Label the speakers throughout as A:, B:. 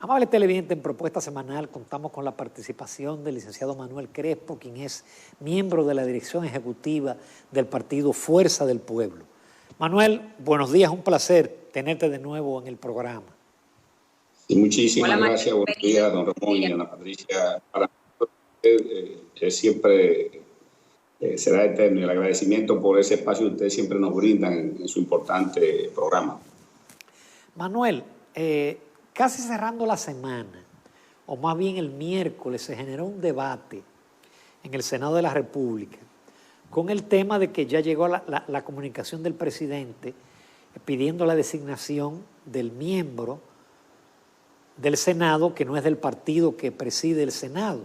A: Amable televidente, en Propuesta Semanal contamos con la participación del licenciado Manuel Crespo, quien es miembro de la dirección ejecutiva del partido Fuerza del Pueblo. Manuel, buenos días, un placer tenerte de nuevo en el programa.
B: Y muchísimas gracias, buenos días, don Ramón y Ana Patricia. Para usted siempre será eterno el agradecimiento por ese espacio que ustedes siempre nos brindan en su importante programa.
A: Manuel, casi cerrando la semana, o más bien el miércoles, se generó un debate en el Senado de la República con el tema de que ya llegó la comunicación del presidente pidiendo la designación del miembro del Senado que no es del partido que preside el Senado.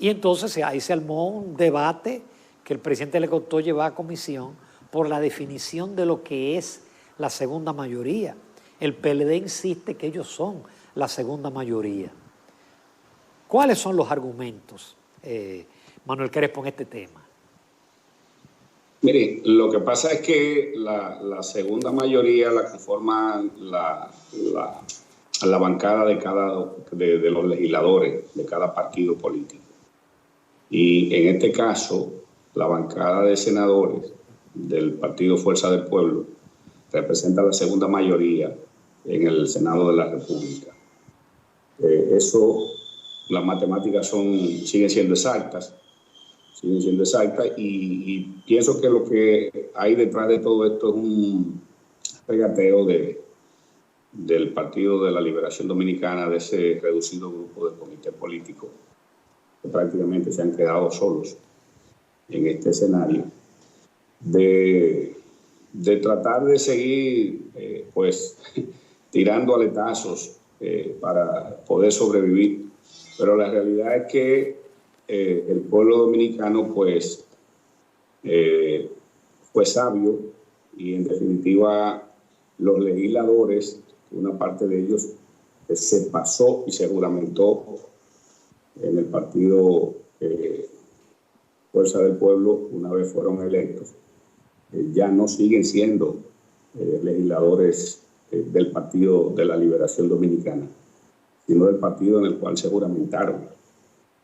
A: Y entonces ahí se armó un debate que el presidente le costó llevar a comisión por la definición de lo que es la segunda mayoría. El PLD insiste que ellos son la segunda mayoría. ¿Cuáles son los argumentos, Manuel Crespo, en este tema?
B: Mire, lo que pasa es que la segunda mayoría la conforman la bancada de los legisladores de cada partido político. Y en este caso, la bancada de senadores del partido Fuerza del Pueblo representa la segunda mayoría en el Senado de la República. Las matemáticas siguen siendo exactas y pienso que lo que hay detrás de todo esto es un regateo del Partido de la Liberación Dominicana, de ese reducido grupo de comité político que prácticamente se han quedado solos en este escenario, de tratar de seguir tirando aletazos para poder sobrevivir. Pero la realidad es que el pueblo dominicano fue sabio y en definitiva los legisladores, una parte de ellos se pasó y se juramentó en el partido Fuerza del Pueblo una vez fueron electos. Ya no siguen siendo legisladores del Partido de la Liberación Dominicana, sino del partido en el cual se juramentaron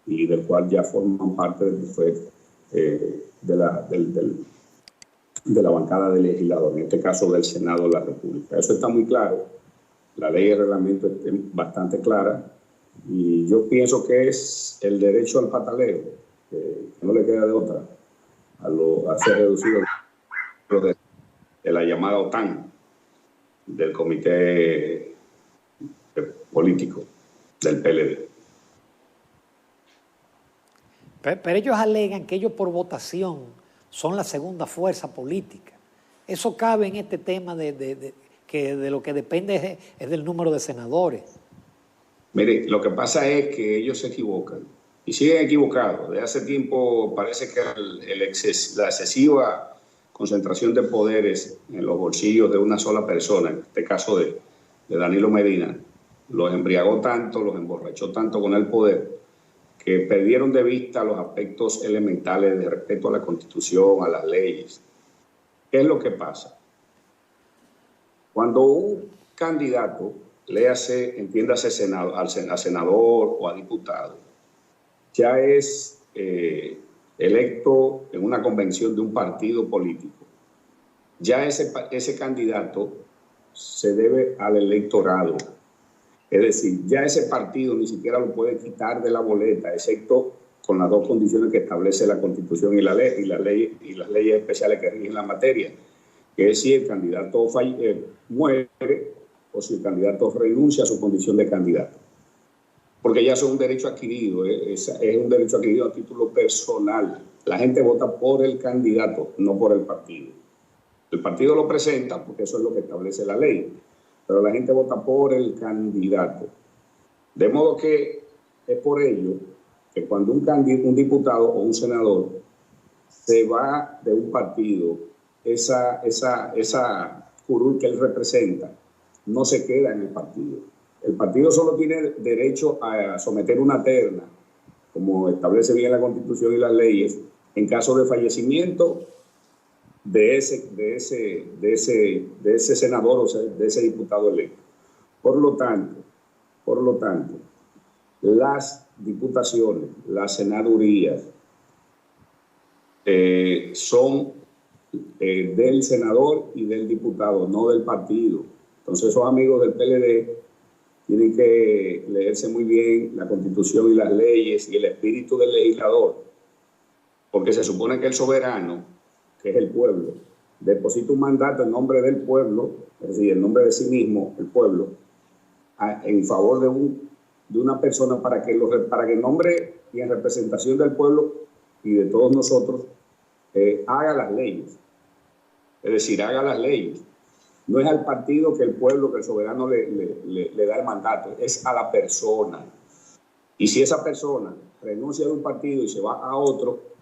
B: y del cual ya forman parte de la bancada de legisladores, en este caso del Senado de la República. Eso está muy claro, la ley de reglamento es bastante clara y yo pienso que es el derecho al pataleo, que no le queda de otra a ser reducido de la llamada OTAN, del comité político del PLD.
A: Pero ellos alegan que ellos por votación son la segunda fuerza política. Eso cabe en este tema que de lo que depende es del número de senadores.
B: Mire, lo que pasa es que ellos se equivocan y siguen equivocados. De hace tiempo parece que la excesiva concentración de poderes en los bolsillos de una sola persona, en este caso de Danilo Medina, los embriagó tanto, los emborrachó tanto con el poder, que perdieron de vista los aspectos elementales de respeto a la Constitución, a las leyes. ¿Qué es lo que pasa? Cuando un candidato, entiéndase a senador o a diputado, ya es electo en una convención de un partido político, ya ese candidato se debe al electorado. Es decir, ya ese partido ni siquiera lo puede quitar de la boleta, excepto con las dos condiciones que establece la Constitución y las leyes especiales que rigen la materia, que es si el candidato muere o si el candidato renuncia a su condición de candidato. Porque ya eso es un derecho adquirido, es un derecho adquirido a título personal. La gente vota por el candidato, no por el partido. El partido lo presenta porque eso es lo que establece la ley, pero la gente vota por el candidato. De modo que es por ello que cuando un diputado o un senador se va de un partido, esa curul que él representa no se queda en el partido. El partido solo tiene derecho a someter una terna, como establece bien la Constitución y las leyes, en caso de fallecimiento de ese senador o de ese diputado electo. Por lo tanto, Por lo tanto, las diputaciones, las senadurías, son del senador y del diputado, no del partido. Entonces esos amigos del PLD tienen que leerse muy bien la Constitución y las leyes y el espíritu del legislador, porque se supone que el soberano, que es el pueblo, deposita un mandato en nombre del pueblo, es decir, en nombre de sí mismo, el pueblo, en favor de una persona para que en nombre y en representación del pueblo y de todos nosotros haga las leyes. Es decir, haga las leyes. No es al partido que el pueblo, que el soberano le da el mandato, es a la persona. Y si esa persona renuncia de un partido y se va a otro,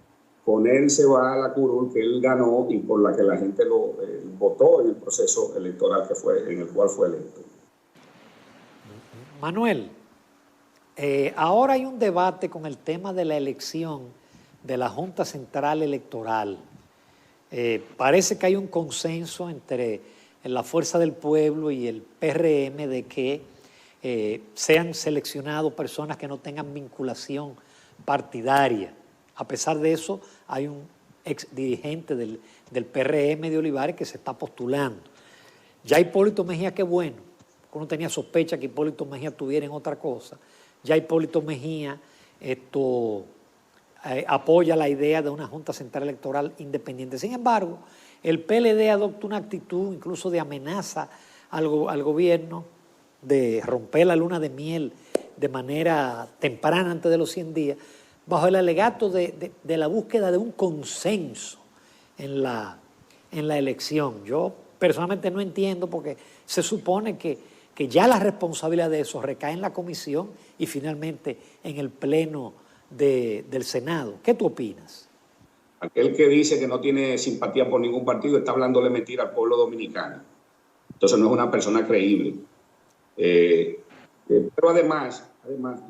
B: con él se va a la curul que él ganó y por la que la gente lo votó en el proceso electoral en el cual fue electo.
A: Manuel, ahora hay un debate con el tema de la elección de la Junta Central Electoral. Parece que hay un consenso entre la Fuerza del Pueblo y el PRM de que sean seleccionados personas que no tengan vinculación partidaria. A pesar de eso, hay un ex dirigente del PRM de Olivares que se está postulando. Ya Hipólito Mejía, qué bueno, uno tenía sospecha que Hipólito Mejía tuviera en otra cosa. Ya Hipólito Mejía apoya la idea de una Junta Central Electoral independiente. Sin embargo, el PLD adopta una actitud incluso de amenaza al gobierno, de romper la luna de miel de manera temprana antes de los 100 días, bajo el alegato de la búsqueda de un consenso en la elección. Yo personalmente no entiendo porque se supone que ya la responsabilidad de eso recae en la comisión y finalmente en el pleno del Senado. ¿Qué tú opinas?
B: Aquel que dice que no tiene simpatía por ningún partido está hablándole mentira al pueblo dominicano. Entonces no es una persona creíble. Pero además,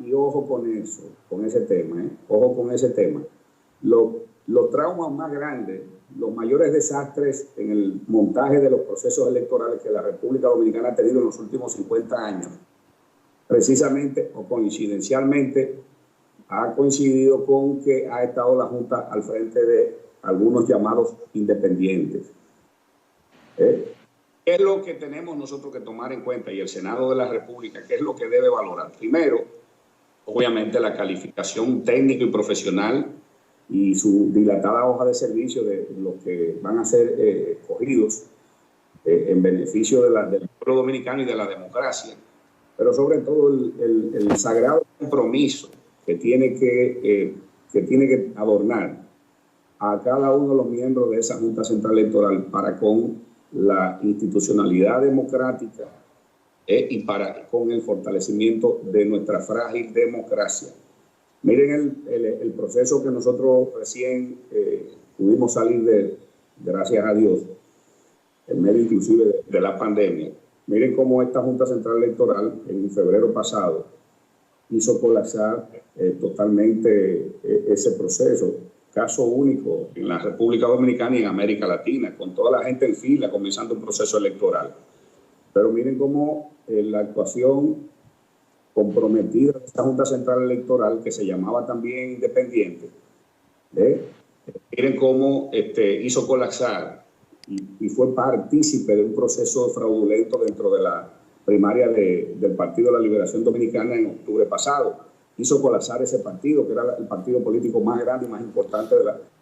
B: y ojo con eso, con ese tema, ojo con ese tema, los traumas más grandes, los mayores desastres en el montaje de los procesos electorales que la República Dominicana ha tenido en los últimos 50 años, precisamente o coincidencialmente, ha coincidido con que ha estado la Junta al frente de algunos llamados independientes. ¿Qué es lo que tenemos nosotros que tomar en cuenta? Y el Senado de la República, ¿qué es lo que debe valorar? Primero, obviamente, la calificación técnica y profesional y su dilatada hoja de servicio de los que van a ser escogidos en beneficio del pueblo dominicano y de la democracia. Pero sobre todo el sagrado compromiso que tiene que adornar a cada uno de los miembros de esa Junta Central Electoral para con la institucionalidad democrática y con el fortalecimiento de nuestra frágil democracia. Miren el proceso que nosotros recién pudimos salir de, gracias a Dios, en medio inclusive de la pandemia. Miren cómo esta Junta Central Electoral en febrero pasado hizo colapsar totalmente ese proceso, caso único en la República Dominicana y en América Latina, con toda la gente en fila comenzando un proceso electoral. Pero miren cómo la actuación comprometida de esta Junta Central Electoral, que se llamaba también independiente, miren cómo hizo colapsar y fue partícipe de un proceso fraudulento dentro de la primaria del Partido de la Liberación Dominicana en octubre pasado. Hizo colapsar ese partido, que era el partido político más grande y más importante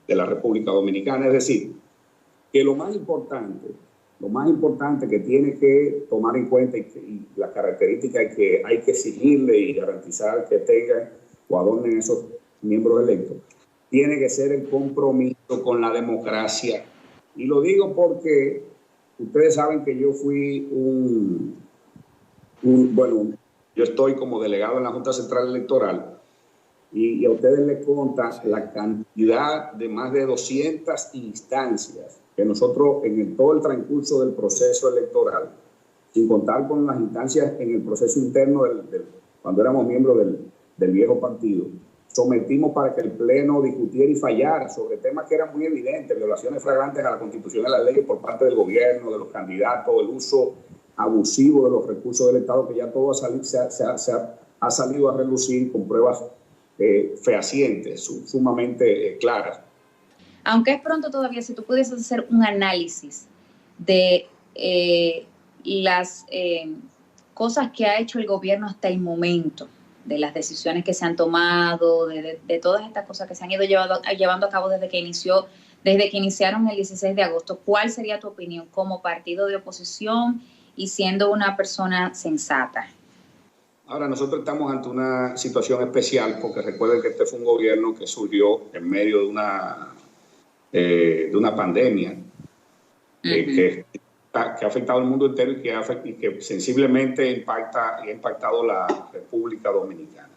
B: de la República Dominicana. Es decir, que lo más importante que tiene que tomar en cuenta y las características que hay que exigirle y garantizar que tengan o adornen esos miembros electos, tiene que ser el compromiso con la democracia. Y lo digo porque ustedes saben que yo fui yo estoy como delegado en la Junta Central Electoral y a ustedes les consta la cantidad de más de 200 instancias que nosotros en todo el transcurso del proceso electoral, sin contar con las instancias en el proceso interno cuando éramos miembros del viejo partido, sometimos para que el Pleno discutiera y fallara sobre temas que eran muy evidentes, violaciones flagrantes a la Constitución y a las leyes por parte del gobierno, de los candidatos, el uso abusivo de los recursos del Estado, que ya todo ha salido a relucir con pruebas fehacientes, sumamente claras.
C: Aunque es pronto todavía, si tú pudieses hacer un análisis de las cosas que ha hecho el gobierno hasta el momento, de las decisiones que se han tomado, de todas estas cosas que se han ido llevando a cabo desde que iniciaron el 16 de agosto, ¿cuál sería tu opinión como partido de oposición y siendo una persona sensata?
B: Ahora, nosotros estamos ante una situación especial, porque recuerden que este fue un gobierno que surgió en medio de una pandemia que ha afectado al mundo entero y que sensiblemente ha impactado la República Dominicana.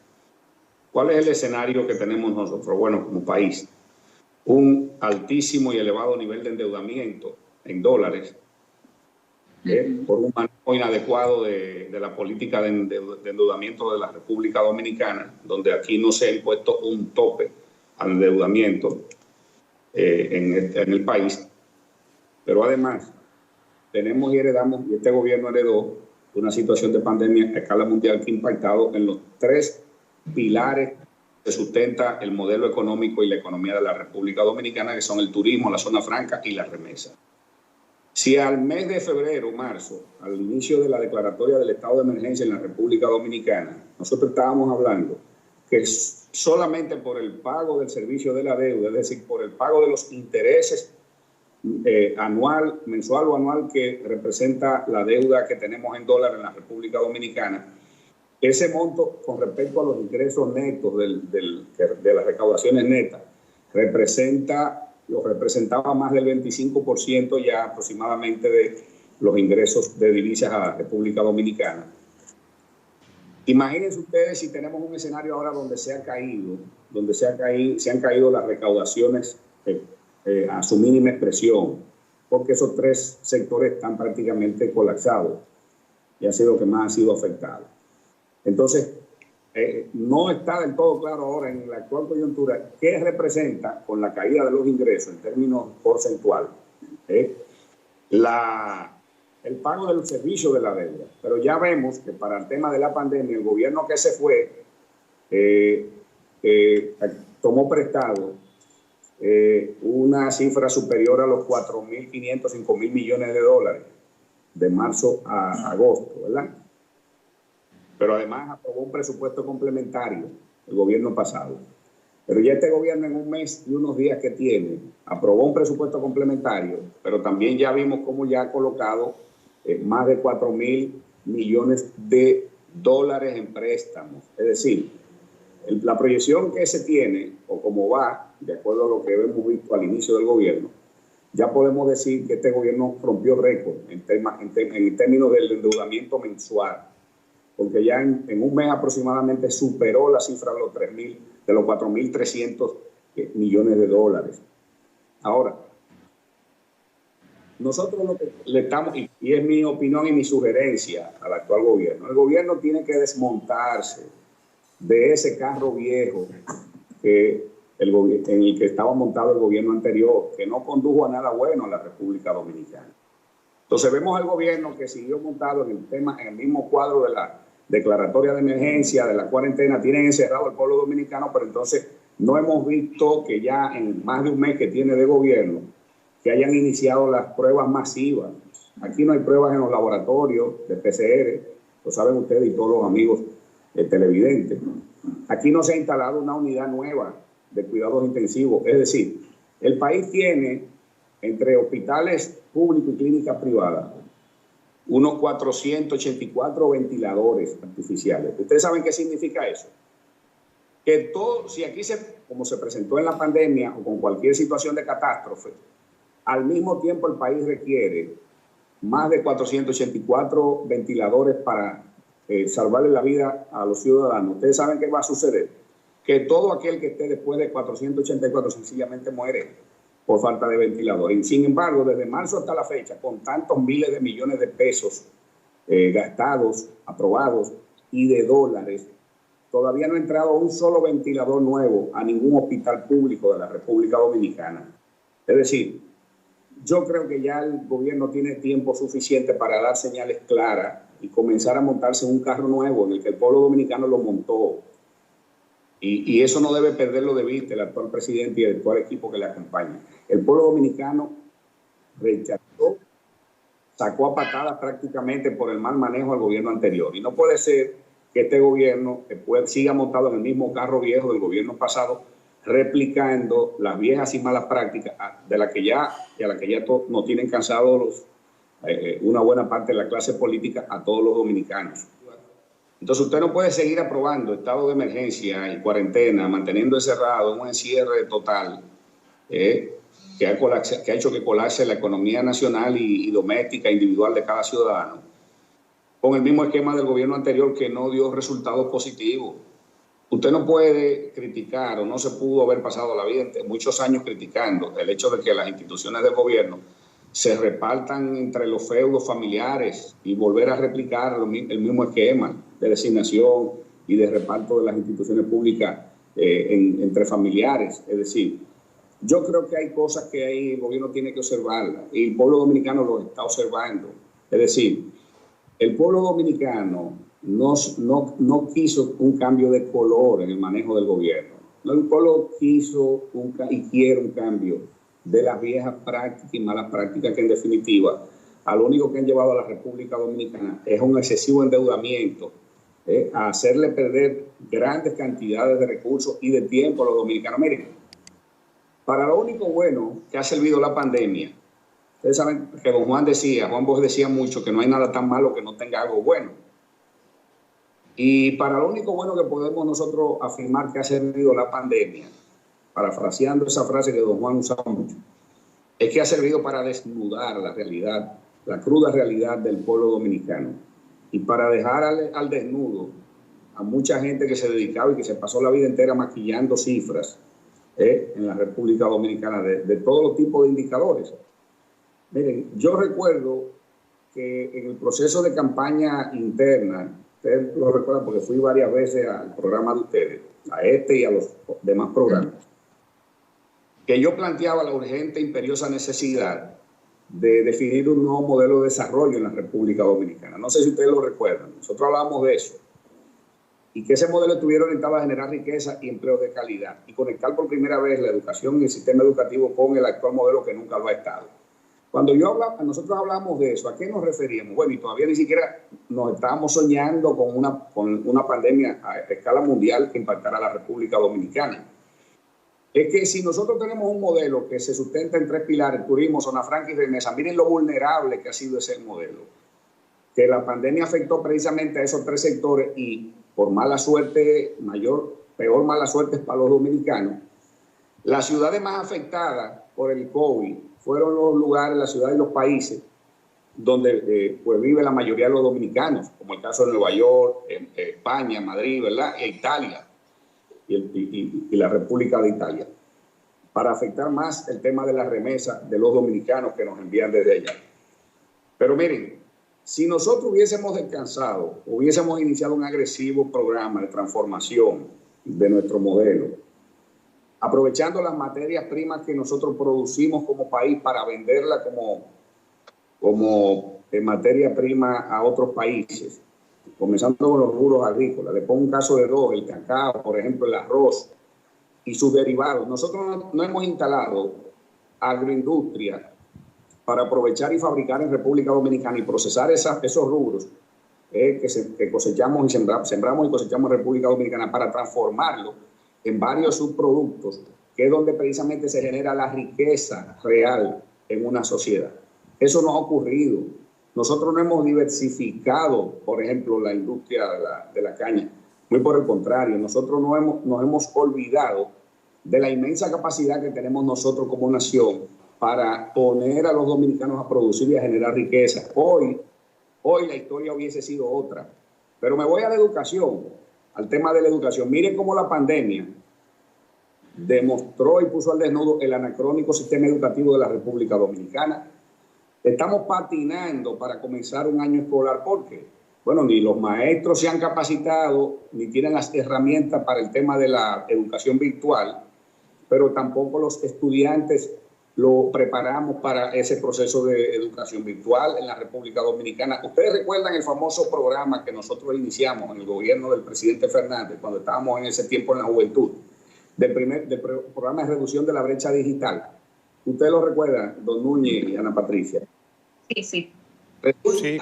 B: ¿Cuál es el escenario que tenemos nosotros? Bueno, como país, un altísimo y elevado nivel de endeudamiento en dólares, por un manejo inadecuado de la política de endeudamiento de la República Dominicana, donde aquí no se ha impuesto un tope al endeudamiento en el país. Pero además tenemos y heredamos, y este gobierno heredó una situación de pandemia a escala mundial que ha impactado en los 3 pilares que sustenta el modelo económico y la economía de la República Dominicana, que son el turismo, la zona franca y la remesa. Si al mes de febrero, marzo, al inicio de la declaratoria del estado de emergencia en la República Dominicana, nosotros estábamos hablando que solamente por el pago del servicio de la deuda, es decir, por el pago de los intereses mensual o anual que representa la deuda que tenemos en dólares en la República Dominicana, ese monto con respecto a los ingresos netos de las recaudaciones netas representaba más del 25% ya aproximadamente de los ingresos de divisas a la República Dominicana. Imagínense ustedes si tenemos un escenario ahora donde se han caído las recaudaciones a su mínima expresión, porque esos 3 sectores están prácticamente colapsados y ha sido lo que más ha sido afectado. Entonces, no está del todo claro ahora en la actual coyuntura qué representa con la caída de los ingresos en términos porcentuales el pago del servicio de la deuda. Pero ya vemos que para el tema de la pandemia, el gobierno que se fue tomó prestado una cifra superior a los 4.500, 5.000 millones de dólares de marzo a agosto, ¿verdad? Pero además aprobó un presupuesto complementario el gobierno pasado. Pero ya este gobierno en un mes y unos días que tiene, aprobó un presupuesto complementario, pero también ya vimos cómo ya ha colocado más de 4.000 millones de dólares en préstamos. Es decir, la proyección que se tiene, o cómo va, de acuerdo a lo que hemos visto al inicio del gobierno, ya podemos decir que este gobierno rompió récord en términos del endeudamiento mensual, porque ya en un mes aproximadamente superó la cifra de los 4.300 millones de dólares. Ahora, nosotros lo que le estamos, y es mi opinión y mi sugerencia al actual gobierno, el gobierno tiene que desmontarse de ese carro viejo en el que estaba montado el gobierno anterior, que no condujo a nada bueno a la República Dominicana. Entonces vemos al gobierno que siguió montado en el mismo cuadro de la declaratoria de emergencia, de la cuarentena, tienen encerrado al pueblo dominicano, pero entonces no hemos visto que ya en más de un mes que tiene de gobierno, que hayan iniciado las pruebas masivas. Aquí no hay pruebas en los laboratorios de PCR, lo saben ustedes y todos los amigos televidentes. Aquí no se ha instalado una unidad nueva de cuidados intensivos. Es decir, el país tiene entre hospitales públicos y clínicas privadas unos 484 ventiladores artificiales. ¿Ustedes saben qué significa eso? Que todo, si aquí como se presentó en la pandemia o con cualquier situación de catástrofe, al mismo tiempo el país requiere más de 484 ventiladores para salvarle la vida a los ciudadanos. ¿Ustedes saben qué va a suceder? Que todo aquel que esté después de 484 sencillamente muere por falta de ventilador. Y sin embargo, desde marzo hasta la fecha, con tantos miles de millones de pesos gastados, aprobados, y de dólares, todavía no ha entrado un solo ventilador nuevo a ningún hospital público de la República Dominicana. Es decir, yo creo que ya el gobierno tiene tiempo suficiente para dar señales claras y comenzar a montarse en un carro nuevo en el que el pueblo dominicano lo montó. Y eso no debe perderlo de vista el actual presidente y el actual equipo que le acompaña. El pueblo dominicano rechazó, sacó a patadas prácticamente por el mal manejo al gobierno anterior. Y no puede ser que este gobierno siga montado en el mismo carro viejo del gobierno pasado, replicando las viejas y malas prácticas de las que ya nos tienen cansados una buena parte de la clase política, a todos los dominicanos. Entonces usted no puede seguir aprobando estado de emergencia y cuarentena, manteniendo encerrado en un encierre total que ha hecho que colapse la economía nacional y doméstica individual de cada ciudadano, con el mismo esquema del gobierno anterior que no dio resultados positivos. Usted no puede criticar, o no se pudo haber pasado la vida muchos años criticando el hecho de que las instituciones del gobierno se repartan entre los feudos familiares y volver a replicar el mismo esquema de designación y de reparto de las instituciones públicas entre familiares. Es decir, yo creo que hay cosas que ahí el gobierno tiene que observarlas y el pueblo dominicano lo está observando. Es decir, el pueblo dominicano no quiso un cambio de color en el manejo del gobierno. No, el pueblo quiso y quiere un cambio de las viejas prácticas y malas prácticas que en definitiva a lo único que han llevado a la República Dominicana es un excesivo endeudamiento, a hacerle perder grandes cantidades de recursos y de tiempo a los dominicanos. Miren, para lo único bueno que ha servido la pandemia, ustedes saben que Juan Bosch decía mucho que no hay nada tan malo que no tenga algo bueno. Y para lo único bueno que podemos nosotros afirmar que ha servido la pandemia, parafraseando esa frase que don Juan usaba mucho, es que ha servido para desnudar la realidad, la cruda realidad del pueblo dominicano, y para dejar al desnudo a mucha gente que se dedicaba y que se pasó la vida entera maquillando cifras en la República Dominicana de todos los tipos de indicadores. Miren, yo recuerdo que en el proceso de campaña interna, ustedes lo recuerdan porque fui varias veces al programa de ustedes, a este y a los demás programas, que yo planteaba la urgente e imperiosa necesidad de definir un nuevo modelo de desarrollo en la República Dominicana. No sé si ustedes lo recuerdan, nosotros hablábamos de eso, y que ese modelo estuviera orientado a generar riqueza y empleos de calidad, y conectar por primera vez la educación y el sistema educativo con el actual modelo que nunca lo ha estado. Cuando nosotros hablamos de eso, ¿a qué nos referíamos? Bueno, y todavía ni siquiera nos estábamos soñando con una pandemia a escala mundial que impactará a la República Dominicana. Es que si nosotros tenemos un modelo que se sustenta en 3 pilares, turismo, zona franca y remesa, miren lo vulnerable que ha sido ese modelo. Que la pandemia afectó precisamente a esos 3 sectores y por mala suerte, peor mala suerte para los dominicanos. Las ciudades más afectadas por el COVID fueron los lugares, las ciudades y los países donde pues vive la mayoría de los dominicanos, como el caso de Nueva York, España, Madrid, ¿verdad? E Italia y la República de Italia, para afectar más el tema de la remesa de los dominicanos que nos envían desde allá. Pero miren, si nosotros hubiésemos descansado, hubiésemos iniciado un agresivo programa de transformación de nuestro modelo, aprovechando las materias primas que nosotros producimos como país para venderla como materia prima a otros países, comenzando con los rubros agrícolas. Le pongo un caso de 2, el cacao, por ejemplo, el arroz y sus derivados. Nosotros no hemos instalado agroindustria para aprovechar y fabricar en República Dominicana y procesar esos rubros que cosechamos y sembramos y cosechamos en República Dominicana, para transformarlo en varios subproductos, que es donde precisamente se genera la riqueza real en una sociedad. Eso no ha ocurrido. Nosotros no hemos diversificado, por ejemplo, la industria de la caña. Muy por el contrario, nosotros nos hemos olvidado de la inmensa capacidad que tenemos nosotros como nación para poner a los dominicanos a producir y a generar riqueza. Hoy la historia hubiese sido otra. Pero me voy a la educación, al tema de la educación. Miren cómo la pandemia demostró y puso al desnudo el anacrónico sistema educativo de la República Dominicana. Estamos patinando para comenzar un año escolar. ¿Por qué? Bueno, ni los maestros se han capacitado, ni tienen las herramientas para el tema de la educación virtual, pero tampoco los estudiantes lo preparamos para ese proceso de educación virtual en la República Dominicana. Ustedes recuerdan el famoso programa que nosotros iniciamos en el gobierno del presidente Fernández, cuando estábamos en ese tiempo en la juventud, del programa de reducción de la brecha digital. ¿Ustedes lo recuerdan, don Núñez y Ana Patricia?
C: Sí, sí.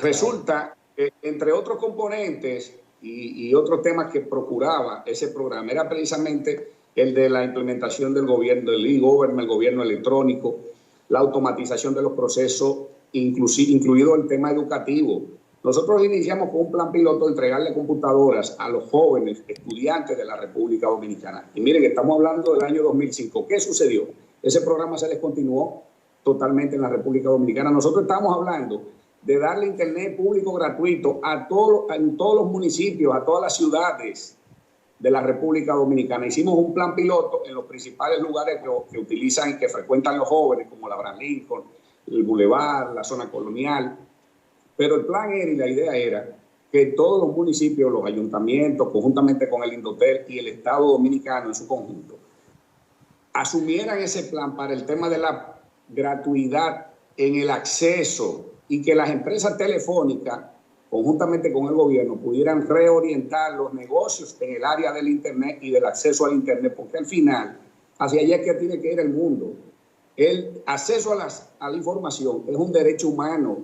B: Resulta que, entre otros componentes y otros temas que procuraba ese programa, era precisamente el de la implementación del gobierno, del e-government, el gobierno electrónico, la automatización de los procesos, incluido el tema educativo. Nosotros iniciamos con un plan piloto de entregarle computadoras a los jóvenes estudiantes de la República Dominicana. Y miren, estamos hablando del año 2005. ¿Qué sucedió? Ese programa se descontinuó totalmente en la República Dominicana. Nosotros estamos hablando de darle internet público gratuito en todos los municipios, a todas las ciudades de la República Dominicana. Hicimos un plan piloto en los principales lugares que frecuentan los jóvenes, como la Abraham Lincoln, el Boulevard, la zona colonial. Pero el plan era, y la idea era, que todos los municipios, los ayuntamientos, conjuntamente con el Indotel y el Estado Dominicano en su conjunto, asumieran ese plan para el tema de la gratuidad en el acceso, y que las empresas telefónicas, conjuntamente con el gobierno, pudieran reorientar los negocios en el área del Internet y del acceso al Internet, porque al final, hacia allá es que tiene que ir el mundo. El acceso a la información es un derecho humano,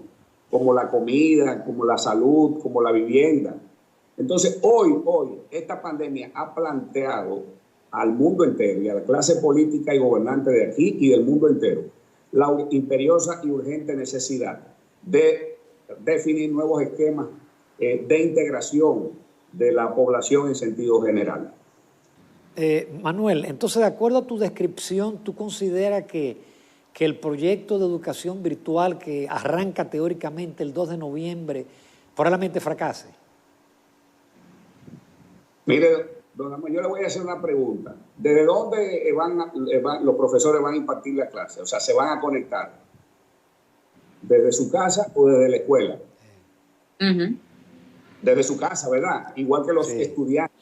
B: como la comida, como la salud, como la vivienda. Entonces, hoy, esta pandemia ha planteado al mundo entero y a la clase política y gobernante de aquí y del mundo entero la imperiosa y urgente necesidad de definir nuevos esquemas de integración de la población en sentido general.
A: Manuel, entonces, de acuerdo a tu descripción, ¿tú consideras que el proyecto de educación virtual que arranca teóricamente el 2 de noviembre probablemente fracase?
B: Mire, don Amor, yo le voy a hacer una pregunta. ¿Desde dónde los profesores van a impartir la clase? O sea, ¿se van a conectar desde su casa o desde la escuela? Desde su casa, ¿verdad? Igual que los estudiantes.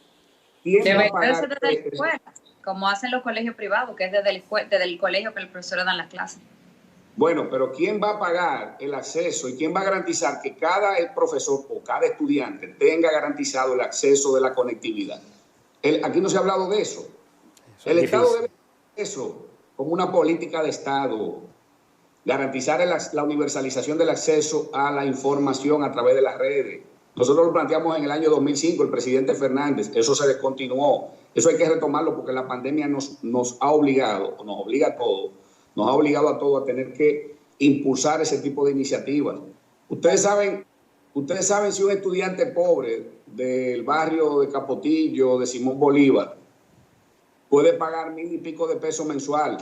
B: ¿Quién va a pagar?
C: Desde la escuela, como hacen los colegios privados, que es desde el colegio que el profesor dan las clases.
B: Bueno, pero ¿quién va a pagar el acceso y quién va a garantizar que cada profesor o cada estudiante tenga garantizado el acceso de la conectividad? Aquí no se ha hablado de eso. El Estado debe hacer eso como una política de Estado, garantizar la universalización del acceso a la información a través de las redes. Nosotros lo planteamos en el año 2005, el presidente Fernández, eso se descontinuó. Eso hay que retomarlo porque la pandemia nos ha obligado, nos obliga a todos, nos ha obligado a todos a tener que impulsar ese tipo de iniciativas. Ustedes saben si un estudiante pobre del barrio de Capotillo, de Simón Bolívar, puede pagar 1,000 y pico de pesos mensual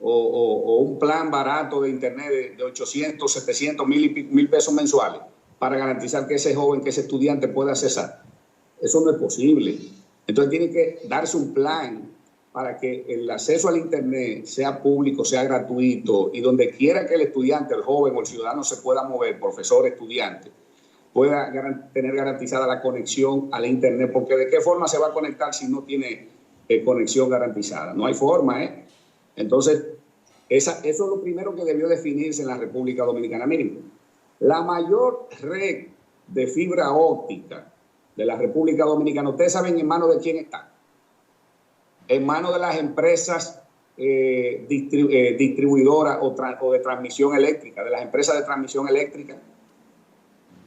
B: o un plan barato de internet de 800, 700, 1,000 pesos mensuales para garantizar que ese joven, que ese estudiante pueda accesar. Eso no es posible. Entonces tiene que darse un plan para que el acceso al Internet sea público, sea gratuito, y donde quiera que el estudiante, el joven o el ciudadano se pueda mover, profesor, estudiante, pueda tener garantizada la conexión al Internet, porque ¿de qué forma se va a conectar si no tiene conexión garantizada? No hay forma, ¿eh? Entonces, eso es lo primero que debió definirse en la República Dominicana. Miren, la mayor red de fibra óptica de la República Dominicana, ¿ustedes saben en manos de quién está? En manos de las empresas distribuidoras o de transmisión eléctrica, de las empresas de transmisión eléctrica.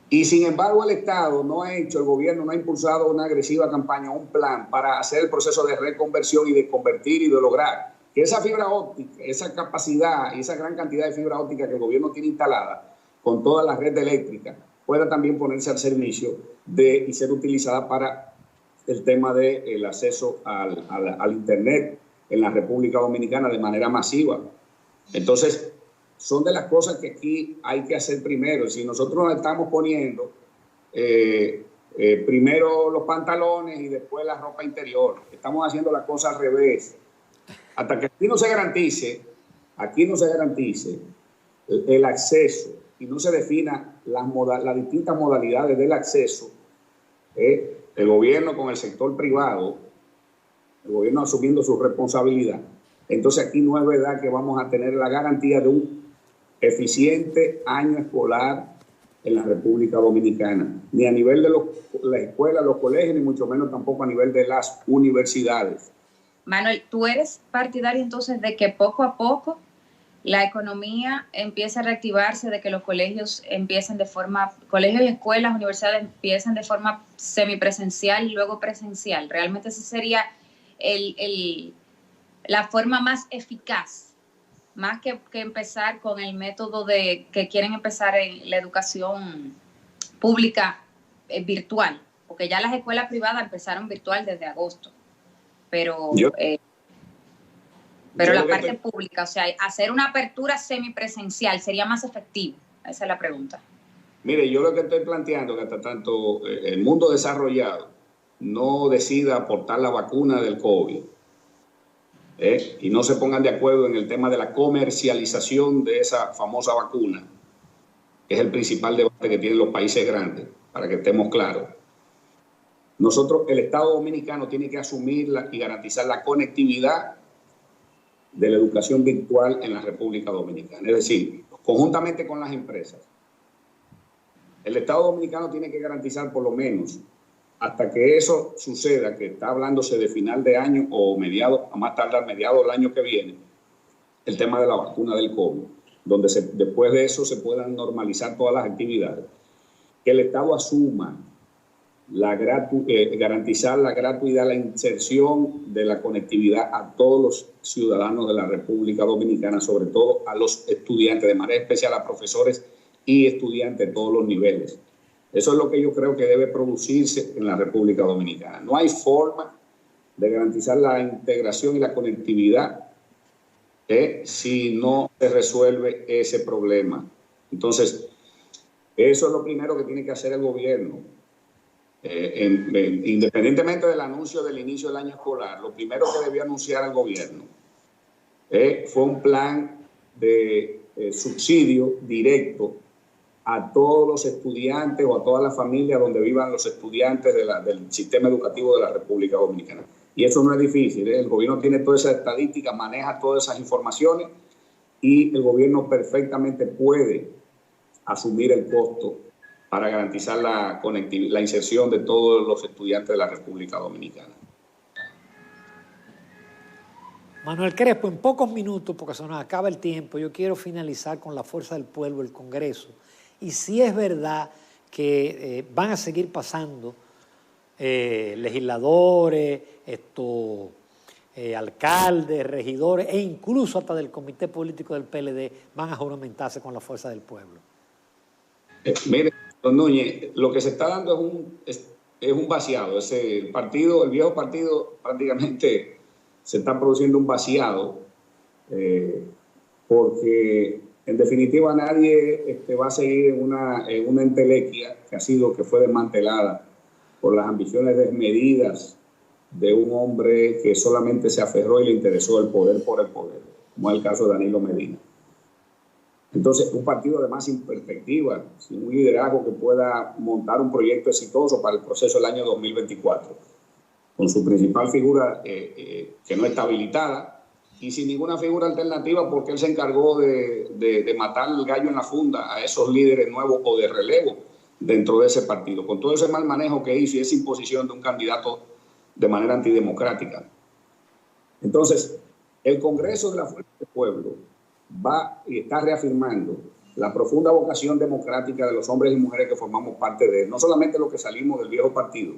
B: Y sin embargo el Estado no ha hecho, el gobierno no ha impulsado una agresiva campaña, un plan para hacer el proceso de reconversión y de convertir y de lograr que esa fibra óptica, esa capacidad y esa gran cantidad de fibra óptica que el gobierno tiene instalada con toda la red eléctrica pueda también ponerse al servicio y ser utilizada para el tema del acceso al Internet en la República Dominicana de manera masiva. Entonces, son de las cosas que aquí hay que hacer primero. Si nosotros nos estamos poniendo primero los pantalones y después la ropa interior, estamos haciendo las cosas al revés. Hasta que aquí no se garantice el acceso y no se defina las distintas modalidades del acceso, el gobierno con el sector privado, el gobierno asumiendo su responsabilidad, entonces aquí no es verdad que vamos a tener la garantía de un eficiente año escolar en la República Dominicana, ni a nivel de las escuelas, los colegios, ni mucho menos tampoco a nivel de las universidades.
C: Manuel, ¿tú eres partidario entonces de que poco a poco la economía empiece a reactivarse, de que los colegios empiecen colegios y escuelas, universidades empiecen de forma semipresencial y luego presencial? ¿Realmente esa sería la forma más eficaz, más que empezar con el método que quieren empezar en la educación pública virtual? Porque ya las escuelas privadas empezaron virtual desde agosto, pero la parte pública, o sea, hacer una apertura semipresencial sería más efectivo. Esa es la pregunta.
B: Mire, yo lo que estoy planteando es que hasta tanto el mundo desarrollado no decida aportar la vacuna del COVID y no se pongan de acuerdo en el tema de la comercialización de esa famosa vacuna, que es el principal debate que tienen los países grandes, para que estemos claros. Nosotros, el Estado Dominicano tiene que asumir y garantizar la conectividad de la educación virtual en la República Dominicana. Es decir, conjuntamente con las empresas, el Estado Dominicano tiene que garantizar por lo menos, hasta que eso suceda, que está hablándose de final de año o a más tardar mediados del año que viene, el tema de la vacuna del COVID, donde después de eso se puedan normalizar todas las actividades, que el Estado asuma garantizar la gratuidad, la inserción de la conectividad a todos los ciudadanos de la República Dominicana, sobre todo a los estudiantes, de manera especial a profesores y estudiantes de todos los niveles. Eso es lo que yo creo que debe producirse en la República Dominicana. No hay forma de garantizar la integración y la conectividad si no se resuelve ese problema. Entonces, eso es lo primero que tiene que hacer el gobierno. Independientemente del anuncio del inicio del año escolar, lo primero que debió anunciar el gobierno fue un plan de subsidio directo a todos los estudiantes o a todas las familias donde vivan los estudiantes del sistema educativo de la República Dominicana. Y eso no es difícil, el gobierno tiene toda esa estadística, maneja todas esas informaciones y el gobierno perfectamente puede asumir el costo para garantizar la inserción de todos los estudiantes de la República Dominicana.
A: Manuel Crespo, en pocos minutos, porque se nos acaba el tiempo, yo quiero finalizar con la fuerza del pueblo, el Congreso. Y si es verdad que van a seguir pasando legisladores, alcaldes, regidores e incluso hasta del comité político del PLD van a juramentarse con la fuerza del pueblo.
B: Mire, don Núñez, lo que se está dando es un vaciado. El viejo partido prácticamente se está produciendo un vaciado porque en definitiva nadie va a seguir en una entelequia que fue desmantelada por las ambiciones desmedidas de un hombre que solamente se aferró y le interesó el poder por el poder, como es el caso de Danilo Medina. Entonces, un partido además sin perspectiva, sin un liderazgo que pueda montar un proyecto exitoso para el proceso del año 2024, con su principal figura que no está habilitada y sin ninguna figura alternativa porque él se encargó de matar el gallo en la funda a esos líderes nuevos o de relevo dentro de ese partido, con todo ese mal manejo que hizo y esa imposición de un candidato de manera antidemocrática. Entonces, el Congreso de la Fuerza del Pueblo va y está reafirmando la profunda vocación democrática de los hombres y mujeres que formamos parte de él, no solamente los que salimos del viejo partido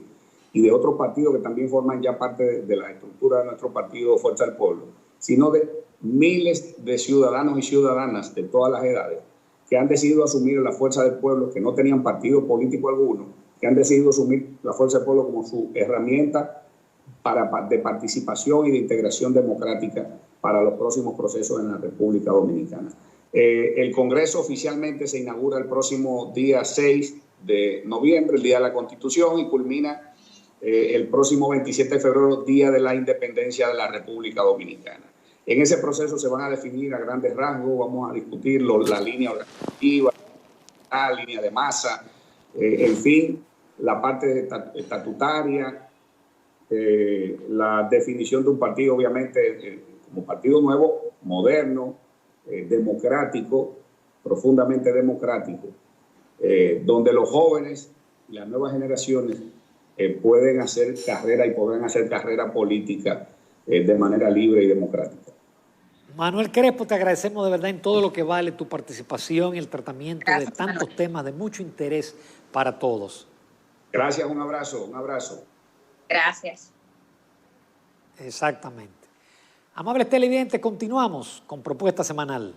B: y de otros partidos que también forman ya parte de la estructura de nuestro partido Fuerza del Pueblo, sino de miles de ciudadanos y ciudadanas de todas las edades que han decidido asumir la Fuerza del Pueblo, que no tenían partido político alguno, que han decidido asumir la Fuerza del Pueblo como su herramienta de participación y de integración democrática para los próximos procesos en la República Dominicana. El Congreso oficialmente se inaugura el próximo día 6 de noviembre, el Día de la Constitución, y culmina el próximo 27 de febrero, Día de la Independencia de la República Dominicana. En ese proceso se van a definir a grandes rasgos, vamos a discutir la línea organizativa, la línea de masa, en fin, la parte estatutaria, la definición de un partido, obviamente, como partido nuevo, moderno, democrático, profundamente democrático, donde los jóvenes y las nuevas generaciones pueden hacer carrera y podrán hacer carrera política de manera libre y democrática.
A: Manuel Crespo, te agradecemos de verdad en todo lo que vale tu participación y el tratamiento de tantos
C: Manuel.
A: temas de mucho interés para todos.
B: Gracias, un abrazo, un abrazo.
C: Gracias.
A: Exactamente. Amables televidentes, continuamos con Propuesta Semanal.